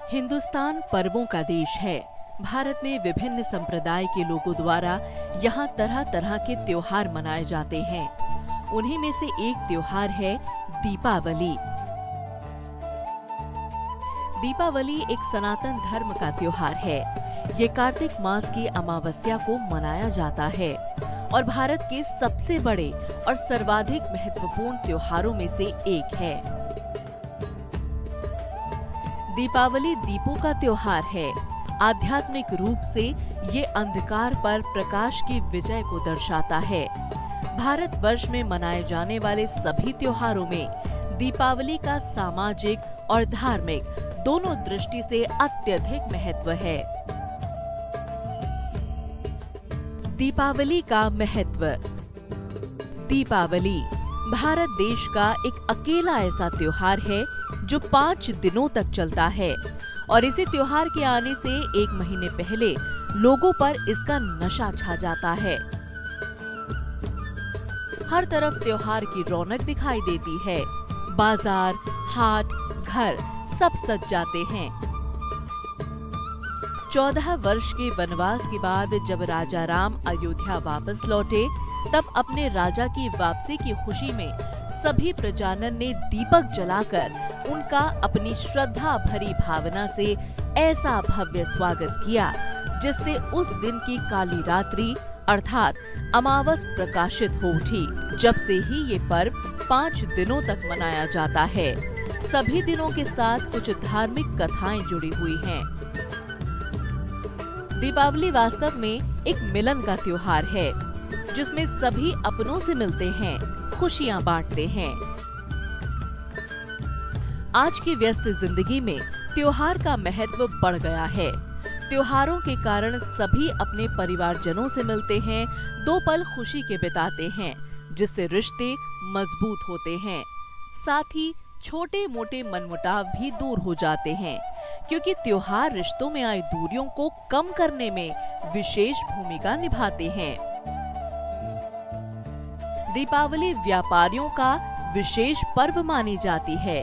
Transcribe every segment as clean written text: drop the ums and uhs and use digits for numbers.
हिंदुस्तान पर्वों का देश है। भारत में विभिन्न संप्रदाय के लोगों द्वारा यहाँ तरह तरह के त्योहार मनाए जाते हैं। उन्हीं में से एक त्योहार है दीपावली। दीपावली एक सनातन धर्म का त्योहार है। ये कार्तिक मास की अमावस्या को मनाया जाता है और भारत के सबसे बड़े और सर्वाधिक महत्वपूर्ण त्योहारों में से एक है। दीपावली दीपों का त्योहार है। आध्यात्मिक रूप से ये अंधकार पर प्रकाश की विजय को दर्शाता है। भारत वर्ष में मनाए जाने वाले सभी त्योहारों में दीपावली का सामाजिक और धार्मिक दोनों दृष्टि से अत्यधिक महत्व है। दीपावली का महत्व। दीपावली भारत देश का एक अकेला ऐसा त्योहार है जो 5 दिनों तक चलता है और इसी त्योहार के आने से 1 महीने पहले लोगों पर इसका नशा छा जाता है। हर तरफ त्योहार की रौनक दिखाई देती है। बाजार, हाट, घर सब सज जाते हैं। 14 वर्ष के वनवास के बाद जब राजा राम अयोध्या वापस लौटे, तब अपने राजा की वापसी की खुशी में सभी प्रजाजन ने दीपक जलाकर उनका अपनी श्रद्धा भरी भावना से ऐसा भव्य स्वागत किया, जिससे उस दिन की काली रात्रि अर्थात अमावस प्रकाशित हो उठी। जब से ही ये पर्व 5 दिनों तक मनाया जाता है। सभी दिनों के साथ कुछ धार्मिक कथाएं जुड़ी हुई हैं। दीपावली वास्तव में एक मिलन का त्योहार है, जिसमें सभी अपनों से मिलते हैं, खुशियां बांटते हैं। आज की व्यस्त जिंदगी में त्योहार का महत्व बढ़ गया है। त्योहारों के कारण सभी अपने परिवारजनों से मिलते हैं, 2 पल खुशी के बिताते हैं, जिससे रिश्ते मजबूत होते हैं। साथ ही छोटे मोटे मनमुटाव भी दूर हो जाते हैं, क्योंकि त्योहार रिश्तों में आई दूरियों को कम करने में विशेष भूमिका निभाते हैं। दीपावली व्यापारियों का विशेष पर्व मानी जाती है।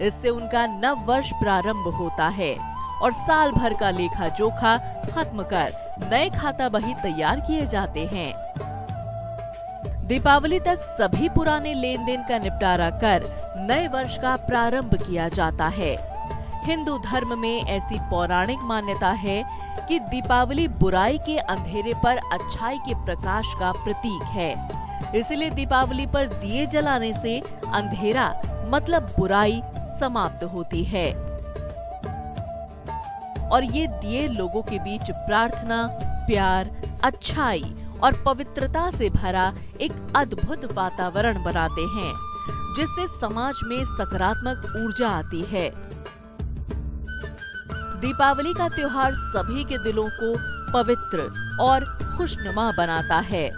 इससे उनका नव वर्ष प्रारंभ होता है और साल भर का लेखा जोखा खत्म कर नए खाता बही तैयार किए जाते हैं। दीपावली तक सभी पुराने लेन देन का निपटारा कर नए वर्ष का प्रारंभ किया जाता है। हिंदू धर्म में ऐसी पौराणिक मान्यता है कि दीपावली बुराई के अंधेरे पर अच्छाई के प्रकाश का प्रतीक है। इसलिए दीपावली पर दिए जलाने से अंधेरा मतलब बुराई समाप्त होती है और ये दिए लोगों के बीच प्रार्थना, प्यार, अच्छाई और पवित्रता से भरा एक अद्भुत वातावरण बनाते हैं, जिससे समाज में सकारात्मक ऊर्जा आती है। दीपावली का त्योहार सभी के दिलों को पवित्र और खुशनुमा बनाता है।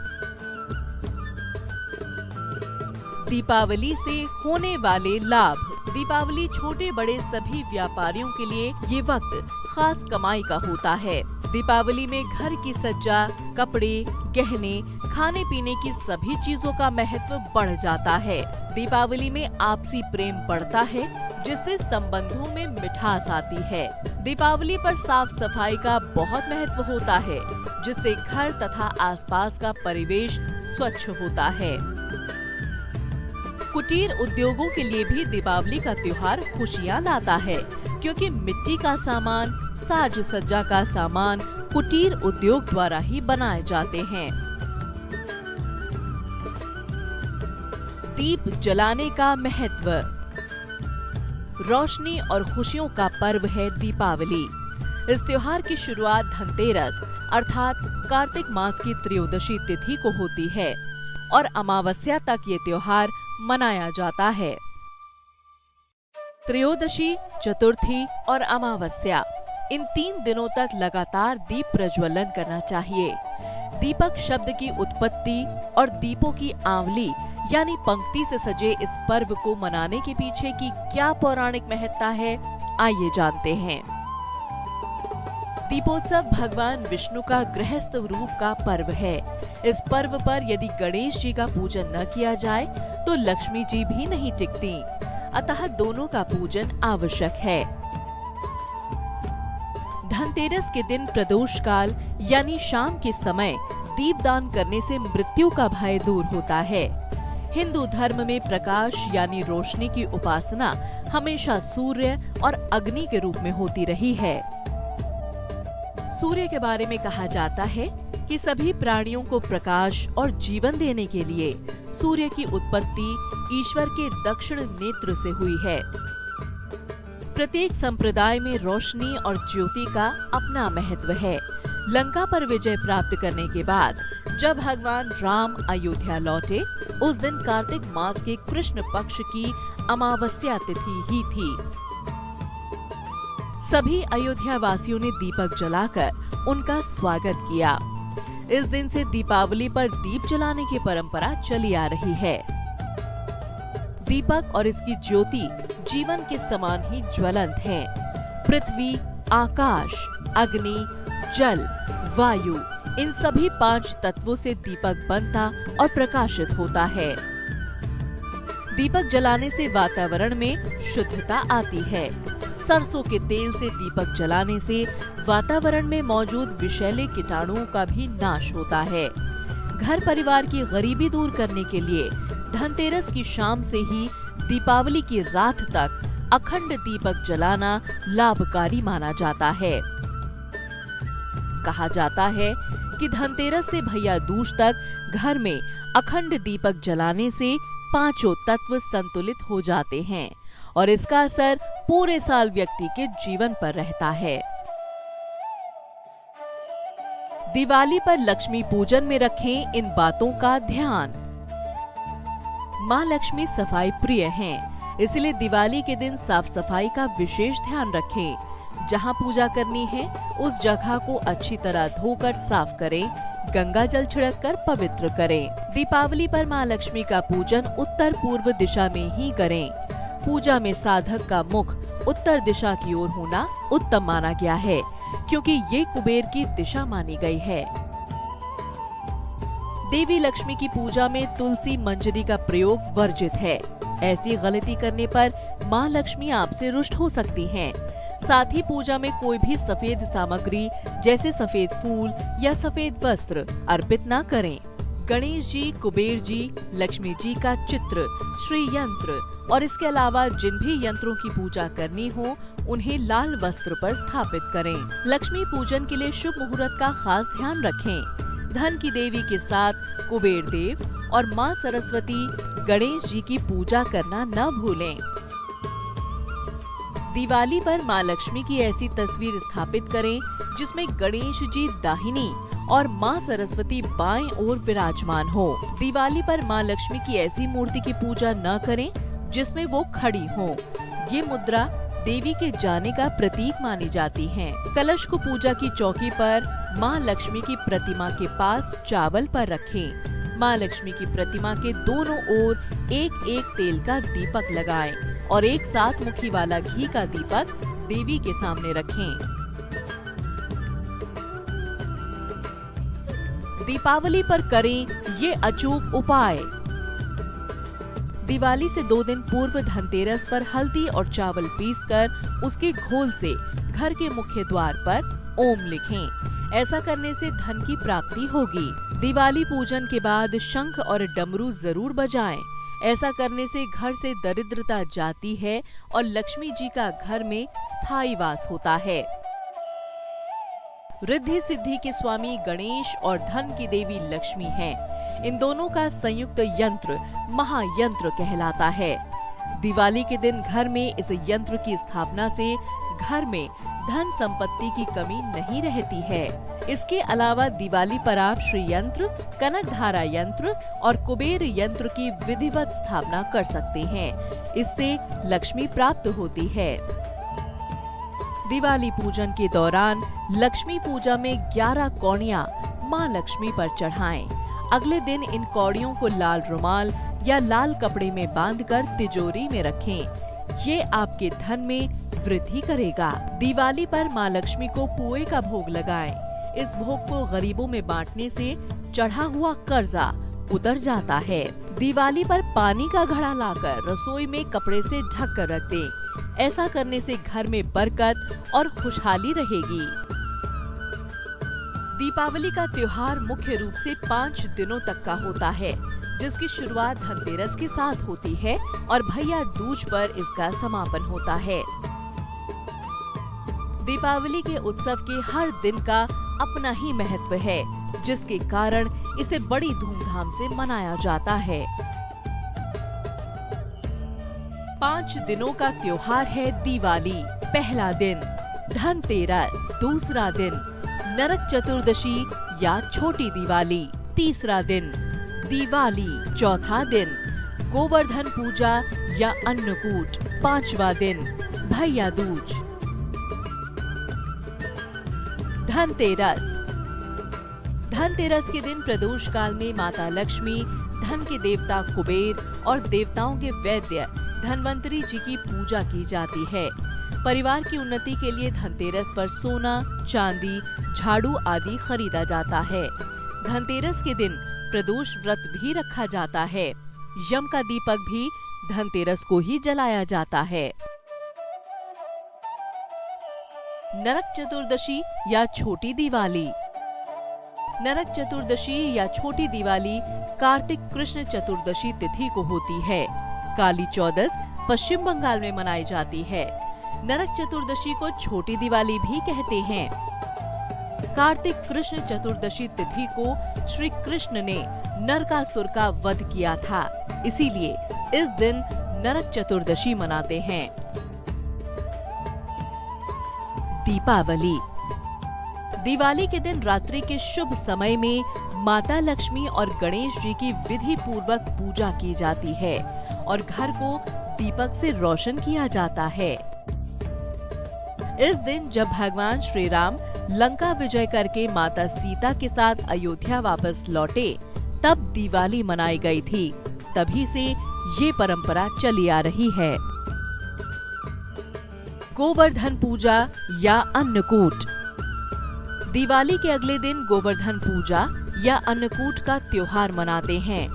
दीपावली से होने वाले लाभ। दीपावली छोटे बड़े सभी व्यापारियों के लिए ये वक्त खास कमाई का होता है। दीपावली में घर की सज्जा, कपड़े, गहने, खाने पीने की सभी चीजों का महत्व बढ़ जाता है। दीपावली में आपसी प्रेम बढ़ता है, जिससे संबंधों में मिठास आती है। दीपावली पर साफ सफाई का बहुत महत्व होता है, जिससे घर तथा आसपास का परिवेश स्वच्छ होता है। कुटीर उद्योगों के लिए भी दीपावली का त्योहार खुशियां लाता है, क्योंकि मिट्टी का सामान, साज सज्जा का सामान कुटीर उद्योग द्वारा ही बनाए जाते हैं। दीप जलाने का महत्व। रोशनी और खुशियों का पर्व है दीपावली। इस त्योहार की शुरुआत धनतेरस अर्थात कार्तिक मास की त्रयोदशी तिथि को होती है और अमावस्या तक ये त्योहार मनाया जाता है। त्रयोदशी, चतुर्थी और अमावस्या, इन 3 दिनों तक लगातार दीप प्रज्वलन करना चाहिए। दीपक शब्द की उत्पत्ति और दीपों की आंवली यानी पंक्ति से सजे इस पर्व को मनाने के पीछे की क्या पौराणिक महत्ता है, आइए जानते हैं। दीपोत्सव भगवान विष्णु का गृहस्थ रूप का पर्व है। इस पर्व पर यदि गणेश जी का पूजन न किया जाए तो लक्ष्मी जी भी नहीं टिकती, अतः दोनों का पूजन आवश्यक है। धनतेरस के दिन प्रदोष काल यानी शाम के समय दीपदान करने से मृत्यु का भय दूर होता है। हिंदू धर्म में प्रकाश यानी रोशनी की उपासना हमेशा सूर्य और अग्नि के रूप में होती रही है। सूर्य के बारे में कहा जाता है कि सभी प्राणियों को प्रकाश और जीवन देने के लिए सूर्य की उत्पत्ति ईश्वर के दक्षिण नेत्र से हुई है। प्रत्येक संप्रदाय में रोशनी और ज्योति का अपना महत्व है। लंका पर विजय प्राप्त करने के बाद जब भगवान राम अयोध्या लौटे, उस दिन कार्तिक मास के कृष्ण पक्ष की अमावस्या तिथि ही थी। सभी अयोध्या वासियों ने दीपक जलाकर उनका स्वागत किया। इस दिन से दीपावली पर दीप जलाने की परंपरा चली आ रही है। दीपक और इसकी ज्योति जीवन के समान ही ज्वलंत हैं। पृथ्वी, आकाश, अग्नि, जल, वायु, इन सभी 5 तत्वों से दीपक बनता और प्रकाशित होता है। दीपक जलाने से वातावरण में शुद्धता आती है। सरसों के तेल से दीपक जलाने से वातावरण में मौजूद विषैले कीटाणुओं का भी नाश होता है। घर परिवार की गरीबी दूर करने के लिए धनतेरस की शाम से ही दीपावली की रात तक अखंड दीपक जलाना लाभकारी माना जाता है। कहा जाता है कि धनतेरस से भैया दूज तक घर में अखंड दीपक जलाने से 5 तत्व संतुलित हो जाते हैं और इसका असर पूरे साल व्यक्ति के जीवन पर रहता है। दिवाली पर लक्ष्मी पूजन में रखें इन बातों का ध्यान। माँ लक्ष्मी सफाई प्रिय हैं, इसलिए दिवाली के दिन साफ सफाई का विशेष ध्यान रखें। जहाँ पूजा करनी है उस जगह को अच्छी तरह धोकर साफ करें, गंगा जल छिड़ककर पवित्र करें। दीपावली पर माँ लक्ष्मी का पूजन उत्तर पूर्व दिशा में ही करें। पूजा में साधक का मुख उत्तर दिशा की ओर होना उत्तम माना गया है, क्योंकि ये कुबेर की दिशा मानी गई है। देवी लक्ष्मी की पूजा में तुलसी मंजरी का प्रयोग वर्जित है। ऐसी गलती करने पर माँ लक्ष्मी आपसे रुष्ट हो सकती हैं। साथ ही पूजा में कोई भी सफेद सामग्री जैसे सफेद फूल या सफेद वस्त्र अर्पित न करें। गणेश जी, कुबेर जी, लक्ष्मी जी का चित्र, श्री यंत्र और इसके अलावा जिन भी यंत्रों की पूजा करनी हो उन्हें लाल वस्त्र पर स्थापित करें। लक्ष्मी पूजन के लिए शुभ मुहूर्त का खास ध्यान रखें। धन की देवी के साथ कुबेर देव और माँ सरस्वती, गणेश जी की पूजा करना न भूलें। दिवाली पर माँ लक्ष्मी की ऐसी तस्वीर स्थापित करें जिसमें गणेश जी दाहिनी और माँ सरस्वती बाएं ओर विराजमान हो। दिवाली पर माँ लक्ष्मी की ऐसी मूर्ति की पूजा न करें जिसमें वो खड़ी हो। ये मुद्रा देवी के जाने का प्रतीक मानी जाती है। कलश को पूजा की चौकी पर माँ लक्ष्मी की प्रतिमा के पास चावल पर रखें। माँ लक्ष्मी की प्रतिमा के दोनों ओर एक एक तेल का दीपक लगाएं और एक 7 मुखी वाला घी का दीपक देवी के सामने रखें। दीपावली पर करें ये अचूक उपाय। दिवाली से 2 दिन पूर्व धनतेरस पर हल्दी और चावल पीसकर उसके घोल से घर के मुख्य द्वार पर ओम लिखें। ऐसा करने से धन की प्राप्ति होगी। दिवाली पूजन के बाद शंख और डमरू जरूर बजाएं। ऐसा करने से घर से दरिद्रता जाती है और लक्ष्मी जी का घर में स्थायी वास होता है। रिद्धि सिद्धि के स्वामी गणेश और धन की देवी लक्ष्मी हैं। इन दोनों का संयुक्त यंत्र महायंत्र कहलाता है। दिवाली के दिन घर में इस यंत्र की स्थापना से घर में धन संपत्ति की कमी नहीं रहती है। इसके अलावा दिवाली पर आप श्री यंत्र, कनक धारा यंत्र और कुबेर यंत्र की विधिवत स्थापना कर सकते हैं। इससे लक्ष्मी प्राप्त होती है। दिवाली पूजन के दौरान लक्ष्मी पूजा में 11 कौड़ियाँ माँ लक्ष्मी पर चढ़ाएं। अगले दिन इन कौड़ियों को लाल रुमाल या लाल कपड़े में बांधकर तिजोरी में रखें। ये आपके धन में वृद्धि करेगा। दिवाली पर माँ लक्ष्मी को पुए का भोग लगाएं। इस भोग को गरीबों में बांटने से चढ़ा हुआ कर्जा उतर जाता है। दिवाली पर पानी का घड़ा लाकर रसोई में कपड़े से ढक कर रख दें। ऐसा करने से घर में बरकत और खुशहाली रहेगी। दीपावली का त्योहार मुख्य रूप से 5 दिनों तक का होता है, जिसकी शुरुआत धनतेरस के साथ होती है और भैया दूज पर इसका समापन होता है। दीपावली के उत्सव के हर दिन का अपना ही महत्व है, जिसके कारण इसे बड़ी धूमधाम से मनाया जाता है। 5 दिनों का त्योहार है दिवाली। पहला दिन धनतेरस, दूसरा दिन नरक चतुर्दशी या छोटी दिवाली, तीसरा दिन दिवाली, चौथा दिन गोवर्धन पूजा या अन्नकूट, पांचवा दिन भैया दूज। धनतेरस। धनतेरस के दिन प्रदोष काल में माता लक्ष्मी, धन के देवता कुबेर और देवताओं के वैद्य धन्वंतरी जी की पूजा की जाती है। परिवार की उन्नति के लिए धनतेरस पर सोना, चांदी, झाड़ू आदि खरीदा जाता है। धनतेरस के दिन प्रदोष व्रत भी रखा जाता है। यम का दीपक भी धनतेरस को ही जलाया जाता है। नरक चतुर्दशी या छोटी दिवाली। नरक चतुर्दशी या छोटी दिवाली कार्तिक कृष्ण चतुर्दशी तिथि को होती है। काली चौदस पश्चिम बंगाल में मनाई जाती है। नरक चतुर्दशी को छोटी दिवाली भी कहते हैं। कार्तिक कृष्ण चतुर्दशी तिथि को श्री कृष्ण ने नरकासुर का वध किया था, इसीलिए इस दिन नरक चतुर्दशी मनाते हैं। दीपावली। दिवाली के दिन रात्रि के शुभ समय में माता लक्ष्मी और गणेश जी की विधि पूर्वक पूजा की जाती है और घर को दीपक से रोशन किया जाता है। इस दिन जब भगवान श्री राम लंका विजय करके माता सीता के साथ अयोध्या वापस लौटे, तब दिवाली मनाई गई थी। तभी से ये परंपरा चली आ रही है। गोवर्धन पूजा या अन्नकूट। दिवाली के अगले दिन गोवर्धन पूजा या अन्नकूट का त्योहार मनाते हैं।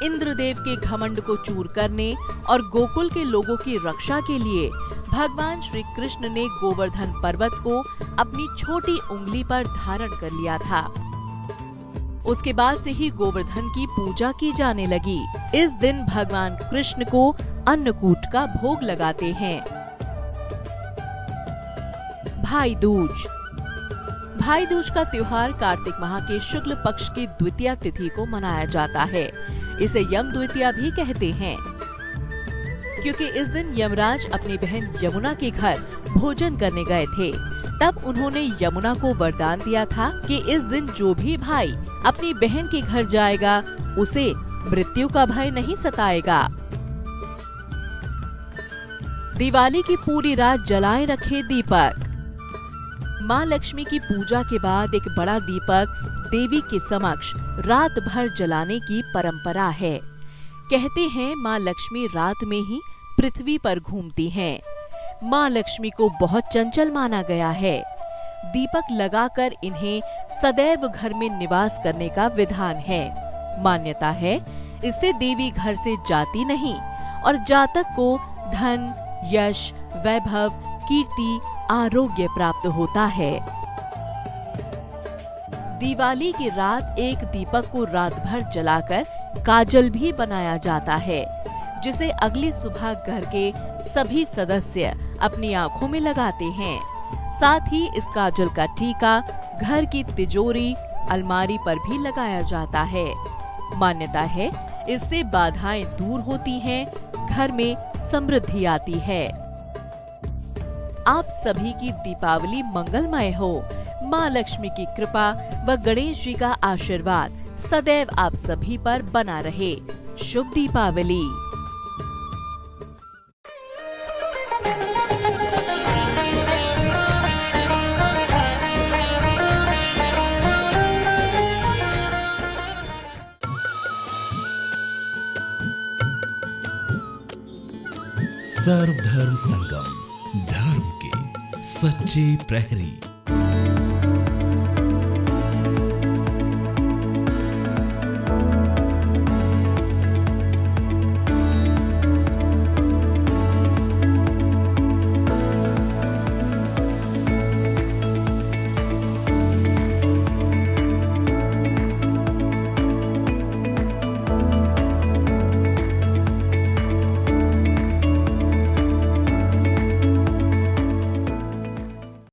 इंद्रदेव के घमंड को चूर करने और गोकुल के लोगों की रक्षा के लिए भगवान श्री कृष्ण ने गोवर्धन पर्वत को अपनी छोटी उंगली पर धारण कर लिया था। उसके बाद से ही गोवर्धन की पूजा की जाने लगी। इस दिन भगवान कृष्ण को अन्नकूट का भोग लगाते हैं। भाई दूज। भाई दूज का त्योहार कार्तिक माह के शुक्ल पक्ष की द्वितीया तिथि को मनाया जाता है। इसे यम द्वितीया भी कहते हैं, क्योंकि इस दिन यमराज अपनी बहन यमुना के घर भोजन करने गए थे। तब उन्होंने यमुना को वरदान दिया था कि इस दिन जो भी भाई अपनी बहन के घर जाएगा, उसे मृत्यु का भय नहीं सताएगा। दिवाली की पूरी रात जलाए रखे दीपक। माँ लक्ष्मी की पूजा के बाद एक बड़ा दीपक देवी के समक्ष रात भर जलाने की परंपरा है। कहते हैं माँ लक्ष्मी रात में ही पृथ्वी पर घूमती हैं। माँ लक्ष्मी को बहुत चंचल माना गया है। दीपक लगाकर इन्हें सदैव घर में निवास करने का विधान है। मान्यता है इससे देवी घर से जाती नहीं और जातक को धन, यश, वैभव, कीर्ति, आरोग्य प्राप्त होता है। दिवाली की रात एक दीपक को रात भर जलाकर काजल भी बनाया जाता है, जिसे अगली सुबह घर के सभी सदस्य अपनी आंखों में लगाते हैं। साथ ही इस काजल का टीका घर की तिजोरी, अलमारी पर भी लगाया जाता है। मान्यता है इससे बाधाएं दूर होती हैं, घर में समृद्धि आती है। आप सभी की दीपावली मंगलमय हो। माँ लक्ष्मी की कृपा व गणेश जी का आशीर्वाद सदैव आप सभी पर बना रहे। शुभ दीपावली। सर्वधर्म संगम, धर्म के सच्चे प्रहरी।